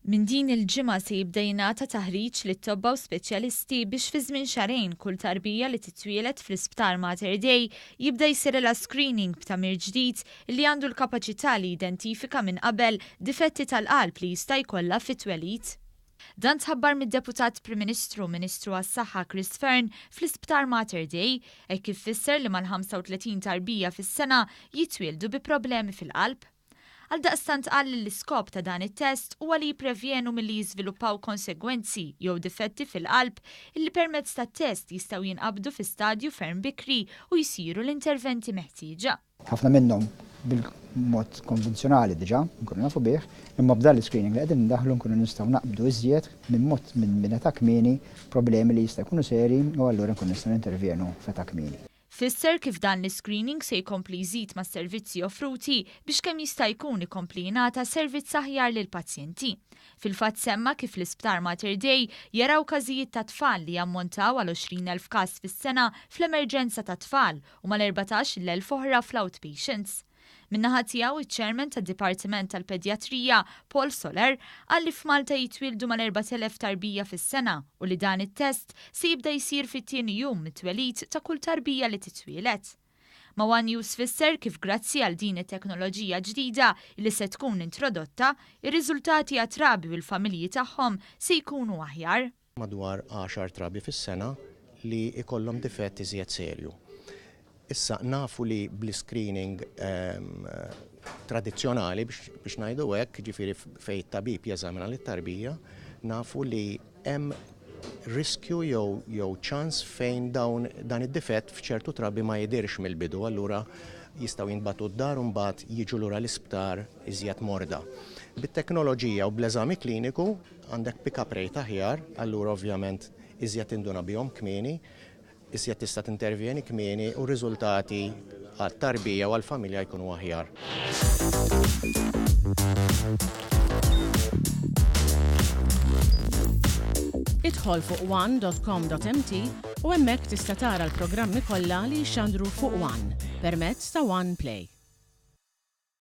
Min din il-ġimgħa se jibda jingħata taħriġ lit-tobba u speċjalisti biex fi żmien xarejn kull tarbija li titwieled fl-Isptar Mater Dei jibda jsirilha screening b'tamir ġdid li għandu l-kapaċità li jidentifika minn qabel difetti tal-qalb li jista' jkollha fit-twelid. Dan tħabbar mid-Deputat Prim Ministru Ministru għas-Saħħa Chris Fern fl-Isptar Mater Dei hekk ifisser li mal-35 tarbija fis-sena jitwieldu bi problemi fil-qalb. Għaldaqstant qal li l-iskop ta' dan it-test huwa li jipprevjenu milli jiżviluppaw konsegwenzi jew difetti fil-qalb illi permezz tat-test jistgħu jinqabdu fi stadju ferm bikri u jsiru l-interventi meħtieġa. Ħafna minnhom bil-mod konvenzjonali diġà nkunu nafu bih, imma b'dan l-screening li qegħdin ndaħlu nkunu nistgħu naqbdu iżjed minn età kmieni problemi li jista' jkunu seri u allura nkunu nistgħu nintervjenu f'età kmieni. Fisser kif dan l-screening se jkompli jżid ma' servizzi offruti biex kemm jista' jkun ikompli jingħata servizz aħjar lill-pazjenti. Fil-fatt semma kif l-Isptar Mater Dei jaraw każijiet ta' tfal li jammontaw għal 20,000 każ fis-sena fl-emerġenza ta' tfal u mal-14,000 oħra fl-outpatients. Min-naħa tiegħu iċ-Chairman tad-Dipartiment tal-Pedjatrija Paul Soler qal li f'Malta jitwieldu mal-4,000 tarbija fis-sena u li dan it-test se jibda jsir fit-tieni jum mit-twelid ta' kull tarbija li titwieled. Ma' One News fisser kif grazzi għal din it-teknoloġija ġdida li se tkun introdotta, ir-riżultati għat-trabi u l-familji tagħhom se jkunu aħjar. Madwar 10 trabi fis-sena li ikollhom difett iżjed serju. Issa nafu li bl-screening tradizzjonali biex ngħidu hekk, ġifieri fejn it-tabib jeżamina lit-tarbija, nafu li hemm riskju jew ċans fejn dan id-difett f'ċertu trabi ma jidirx mill-bidu, allura jistgħu jinbagħtu d-dar u mbagħad jiġu lura l-isptar iżjed morda. Bit-teknoloġija u bl-eżami kliniku għandek pick-up rate aħjar, allura ovvjament iżjed induna bihom kmieni, iżjed tista' tintervjeni kmieni u r-riżultati għat-tarbija u għall-familja jkunu aħjar. Idħol fuq one.com.mt u hemmhekk tista' tara l-programmi kollha li jxandru fuq One permezz ta' One Play.